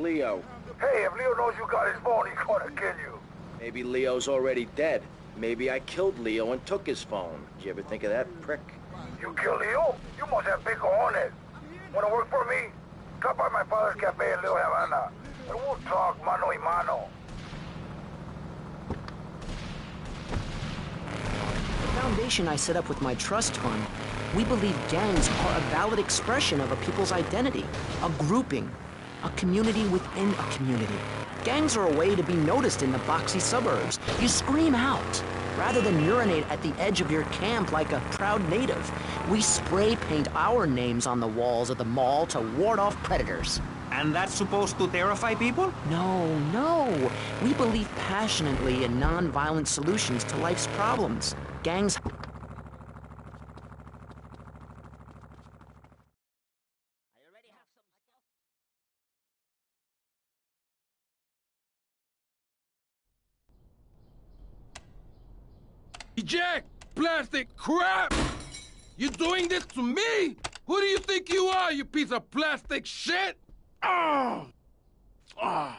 Leo. Hey, if Leo knows you got his phone, he's gonna kill you. Maybe Leo's already dead. Maybe I killed Leo and took his phone. Did you ever think of that, prick? You kill Leo? You must have big cojones. Wanna work for me? Come by my father's cafe in Little Havana, and we'll talk mano y mano. The foundation I set up with my trust fund, we believe gangs are a valid expression of a people's identity, a grouping, a community within a community. Gangs are a way to be noticed in the boxy suburbs. You scream out. Rather than urinate at the edge of your camp like a proud native, we spray paint our names on the walls of the mall to ward off predators. And that's supposed to terrify people? No, no. We believe passionately in non-violent solutions to life's problems. Gangs... Jack! Plastic crap! You doing this to me? Who do you think you are, you piece of plastic shit? Oh! Oh!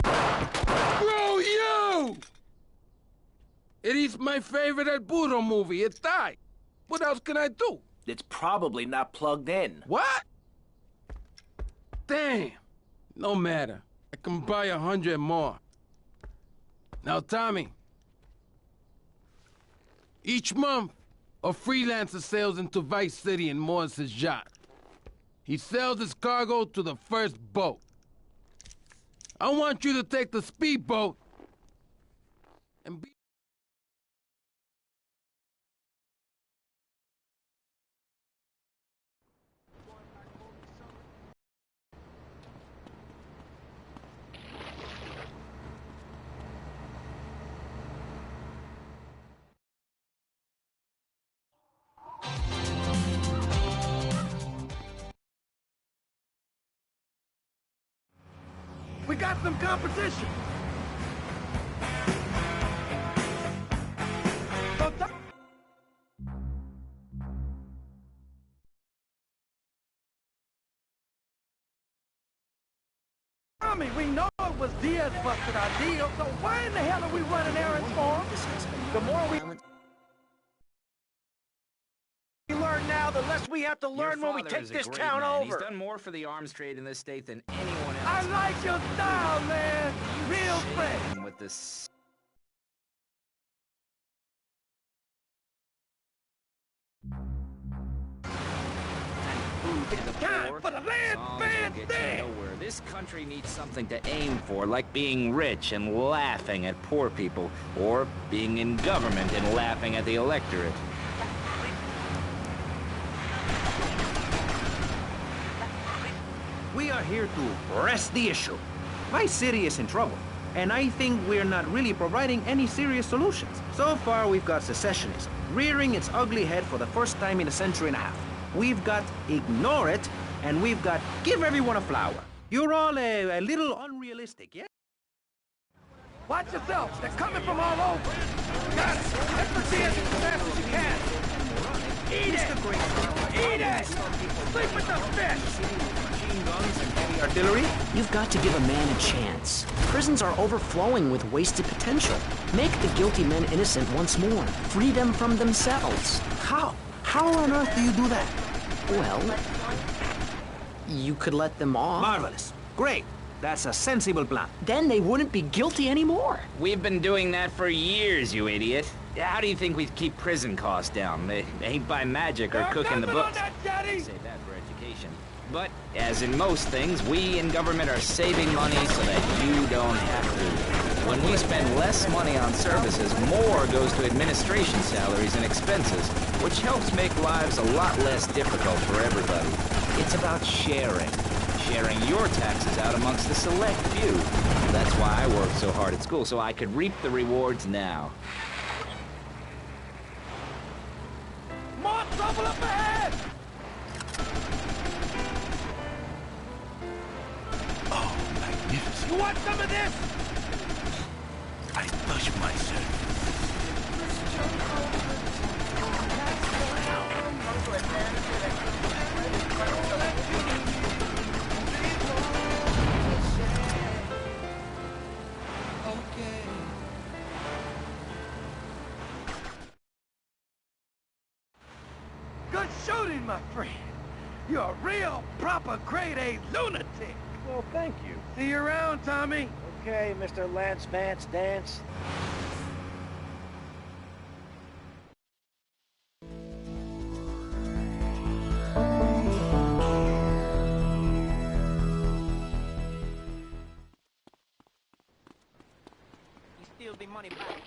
Bro, you! It is my favorite El Burro movie. It died. What else can I do? It's probably not plugged in. What? Damn. No matter. I can buy 100 more. Now, Tommy. Each month, a freelancer sails into Vice City in Morris's yacht. He sells his cargo to the first boat. I want you to take the speedboat and be... We got some competition! Tommy, we know it was Diaz busted our deal, so why in the hell are we running errands for him? The more we learn now, the less we have to learn when we take this town over. He's done more for the arms trade in this state than anyone else. I like your style, man! Real fresh! With this... God, for the land, man, damn! Nowhere. This country needs something to aim for, like being rich and laughing at poor people, or being in government and laughing at the electorate. We are here to press the issue. My city is in trouble, and I think we're not really providing any serious solutions. So far, we've got secessionism, rearing its ugly head for the first time in a century and a half. We've got ignore it, and we've got give everyone a flower. You're all a little unrealistic, yeah? Watch yourself! They're coming from all over! Got it! Get for Diaz as fast as you can! Eat it! Eat it! Sleep with the fish! Machine guns and heavy artillery? You've got to give a man a chance. Prisons are overflowing with wasted potential. Make the guilty men innocent once more. Free them from themselves. How? How on earth do you do that? Well, you could let them off. Marvelous. Great. That's a sensible plan. Then they wouldn't be guilty anymore. We've been doing that for years, you idiot. How do you think we keep prison costs down? They ain't by magic or cooking the books. That, Daddy. Save that for education. But, as in most things, we in government are saving money so that you don't have to. When we spend less money on services, more goes to administration salaries and expenses, which helps make lives a lot less difficult for everybody. It's about sharing. Sharing your taxes out amongst the select few. That's why I worked so hard at school, so I could reap the rewards now. More trouble up ahead! Oh, magnificent. You want some of this? I touch myself. my friend. You're a real, proper, grade-A lunatic. Well, thank you. See you around, Tommy. Okay, Mr. Lance Vance Dance. You steal the money back.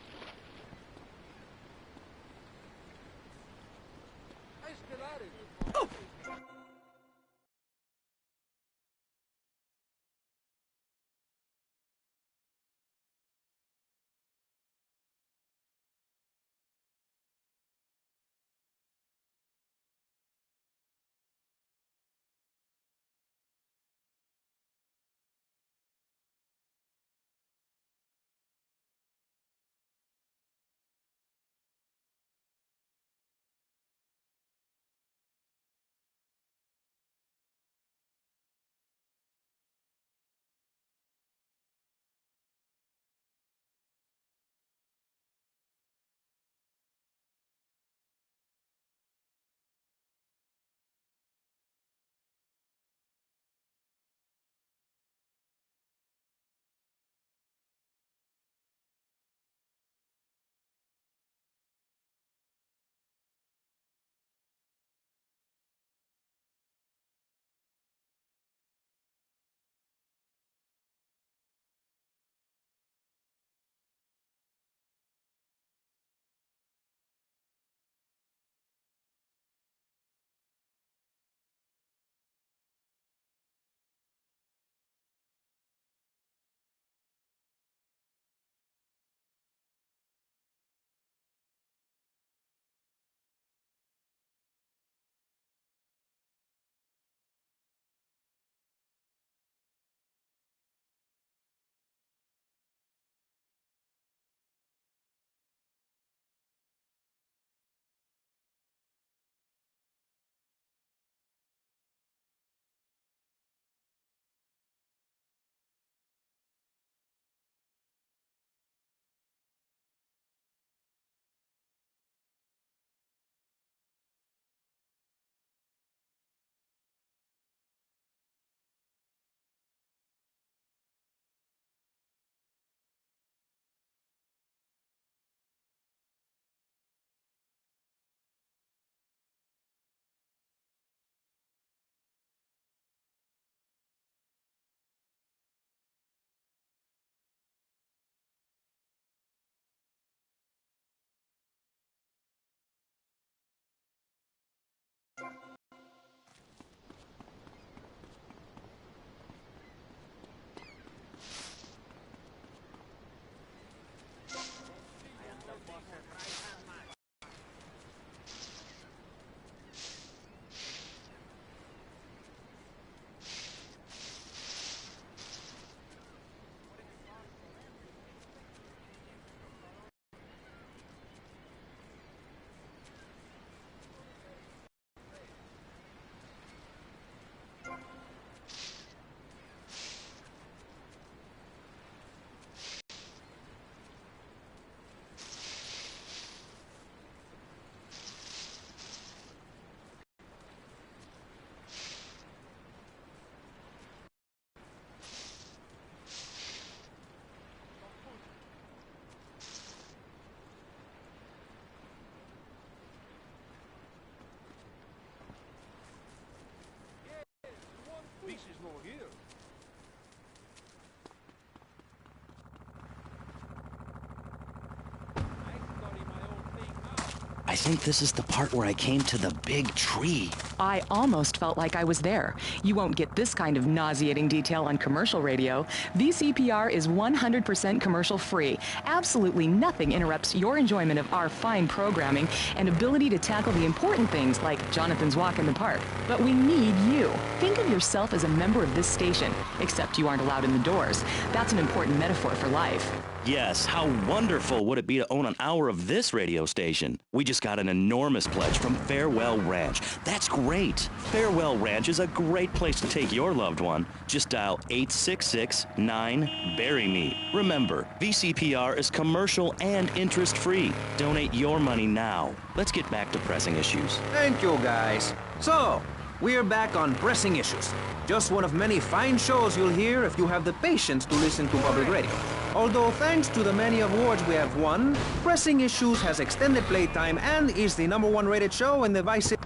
I think this is the part where I came to the big tree. I almost felt like I was there. You won't get this kind of nauseating detail on commercial radio. VCPR is 100% commercial free. Absolutely nothing interrupts your enjoyment of our fine programming and ability to tackle the important things like Jonathan's walk in the park. But we need you. Think of yourself as a member of this station, except you aren't allowed in the doors. That's an important metaphor for life. Yes, how wonderful would it be to own an hour of this radio station? We just got an enormous pledge from Farewell Ranch. That's great. Farewell Ranch is a great place to take your loved one. Just dial 866-9-BURY-ME. Remember, VCPR is commercial and interest-free. Donate your money now. Let's get back to pressing issues. Thank you, guys. So, we're back on Pressing Issues. Just one of many fine shows you'll hear if you have the patience to listen to public radio. Although thanks to the many awards we have won, Pressing Issues has extended playtime and is the #1 rated show in the Vice City.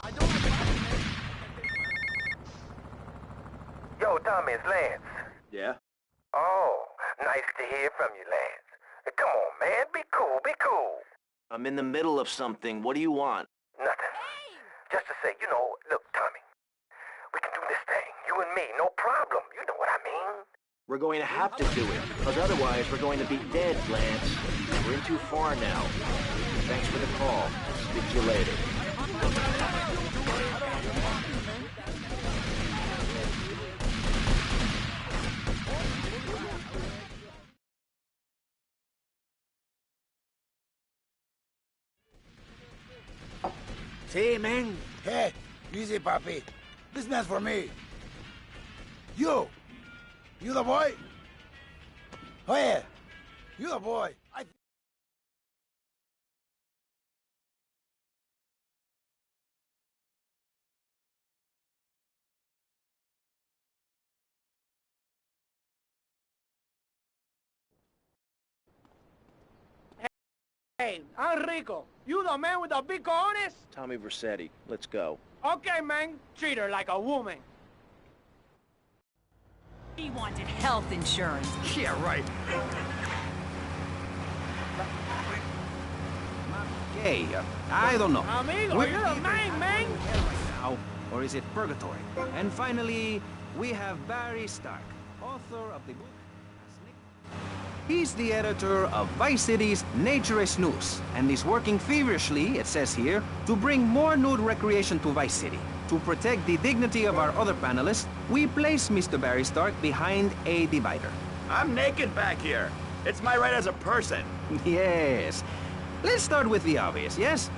Yo, Tommy, it's Lance. Yeah? Oh, nice to hear from you, Lance. Hey, come on, man. Be cool, be cool. I'm in the middle of something. What do you want? Nothing. Just to say, look, Tommy, we can do this thing. You and me, no problem. You know what I mean. We're going to have to do it, because otherwise we're going to be dead, Lance. We're in too far now. Thanks for the call. Speak to you later. See, man. Hey, easy, papi. This man's for me. You the boy? Oh, yeah. You the boy. Hey, I'm Rico. You the man with the big cojones? Tommy Vercetti. Let's go. Okay, man. Treat her like a woman. He wanted health insurance. Yeah, right. Hey, I don't know. Amigo, We're you're the either man, man. right now, or is it purgatory? And finally, we have Barry Stark, author of the book. He's the editor of Vice City's Naturist News, and is working feverishly, it says here, to bring more nude recreation to Vice City. To protect the dignity of our other panelists, we place Mr. Barry Stark behind a divider. I'm naked back here. It's my right as a person. Yes. Let's start with the obvious, yes?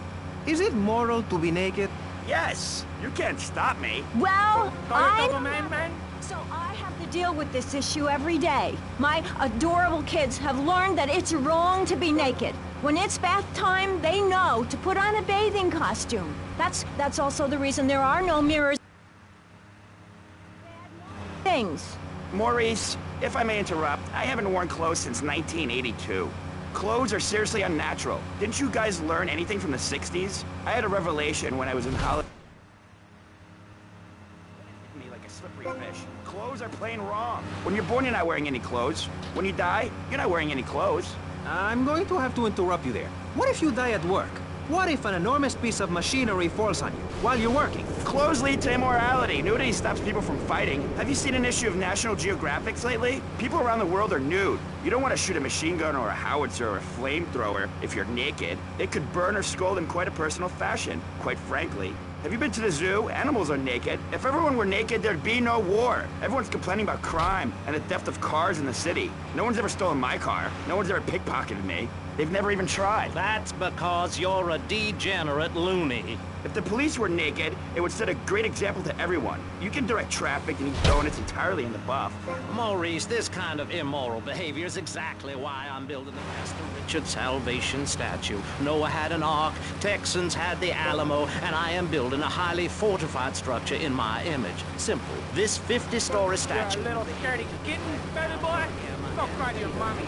Is it moral to be naked? Yes, you can't stop me. Well, man. So I have to deal with this issue every day. My adorable kids have learned that it's wrong to be naked. When it's bath time, they know to put on a bathing costume. That's also the reason there are no mirrors. Things. Maurice, if I may interrupt, I haven't worn clothes since 1982. Clothes are seriously unnatural. Didn't you guys learn anything from the 60s? I had a revelation when I was in Hollywood. Me like a slippery fish. Clothes are plain wrong. When you're born, you're not wearing any clothes. When you die, you're not wearing any clothes. I'm going to have to interrupt you there. What if you die at work? What if an enormous piece of machinery falls on you while you're working? Clothes lead to immorality. Nudity stops people from fighting. Have you seen an issue of National Geographic lately? People around the world are nude. You don't want to shoot a machine gun or a howitzer or a flamethrower if you're naked. It could burn or scald in quite a personal fashion, quite frankly. Have you been to the zoo? Animals are naked. If everyone were naked, there'd be no war. Everyone's complaining about crime and the theft of cars in the city. No one's ever stolen my car. No one's ever pickpocketed me. They've never even tried. That's because you're a degenerate loony. If the police were naked, it would set a great example to everyone. You can direct traffic and eat donuts entirely in the buff. Maurice, this kind of immoral behavior is exactly why I'm building the Pastor Richard Salvation statue. Noah had an ark, Texans had the Alamo, and I am building a highly fortified structure in my image. Simple. This 50-story statue... You're a little scaredy kitten, baby boy. Go cry to your mommy.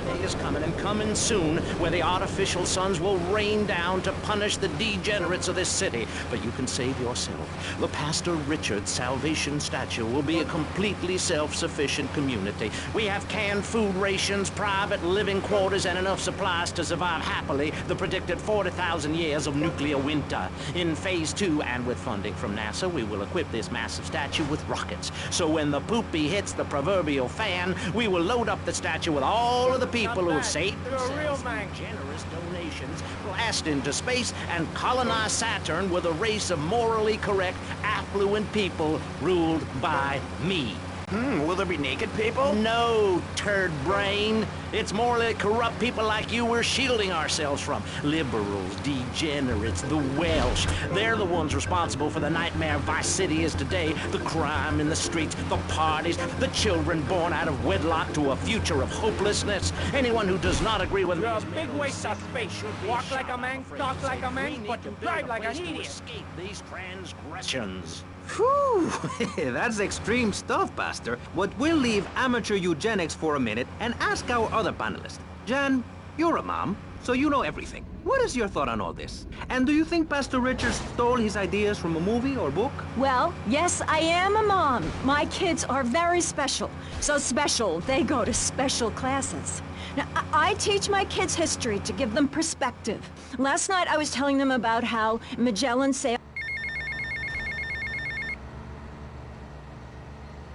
The day is coming, and coming soon, where the artificial suns will rain down to punish the degenerates of this city. But you can save yourself. The Pastor Richard Salvation statue will be a completely self-sufficient community. We have canned food rations, private living quarters, and enough supplies to survive happily the predicted 40,000 years of nuclear winter. In Phase 2, and with funding from NASA, we will equip this massive statue with rockets. So when the poopy hits the proverbial fan, we will load up the statue with all of the people who have saved themselves through generous donations, blast into space, and colonize Saturn with a race of morally correct, affluent people ruled by me. Will there be naked people? No, turd brain. It's more like corrupt people like you we're shielding ourselves from. Liberals, degenerates, the Welsh. They're the ones responsible for the nightmare Vice City is today. The crime in the streets, the parties, the children born out of wedlock to a future of hopelessness. Anyone who does not agree with me... You're a big waste of space. Walk like a man, talk like a man, but you drive like an idiot. Escape these transgressions. Whew, that's extreme stuff, Pastor. But we'll leave amateur eugenics for a minute and ask our other panelists. Jan, you're a mom, so you know everything. What is your thought on all this? And do you think Pastor Richards stole his ideas from a movie or book? Well, yes, I am a mom. My kids are very special. So special, they go to special classes. Now, I teach my kids history to give them perspective. Last night I was telling them about how Magellan sailed...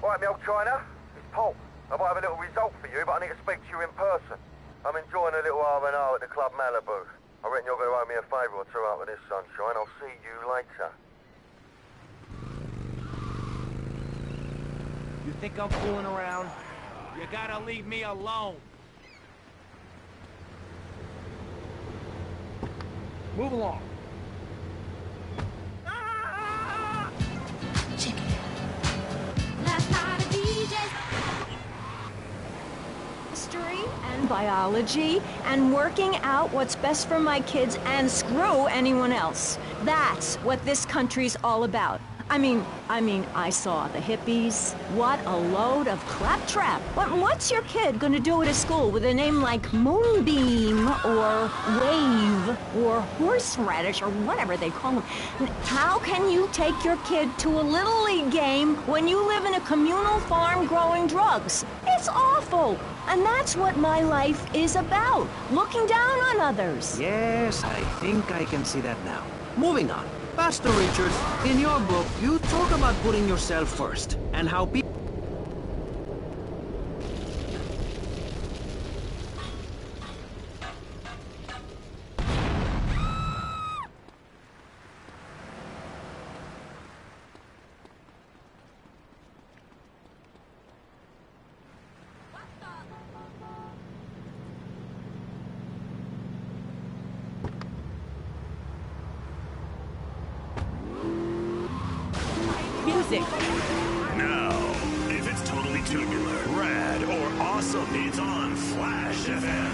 Right, me old China, it's Paul. I might have a little result for you, but I need to speak to you in person. I'm enjoying a little R&R at the Club Malibu. I reckon you're going to owe me a favour or two out of this, sunshine. I'll see you later. You think I'm fooling around? You gotta leave me alone. Move along. History and biology and working out what's best for my kids and screw anyone else. That's what this country's all about. I mean, I saw the hippies. What a load of claptrap. What's your kid gonna do at a school with a name like Moonbeam or Wave or Horseradish or whatever they call them? How can you take your kid to a Little League game when you live in a communal farm growing drugs? It's awful. And that's what my life is about. Looking down on others. Yes, I think I can see that now. Moving on. Pastor Richards, in your book, you talk about putting yourself first and how people... Music. Now, if it's totally tubular, rad, or awesome, it's on Flash FM.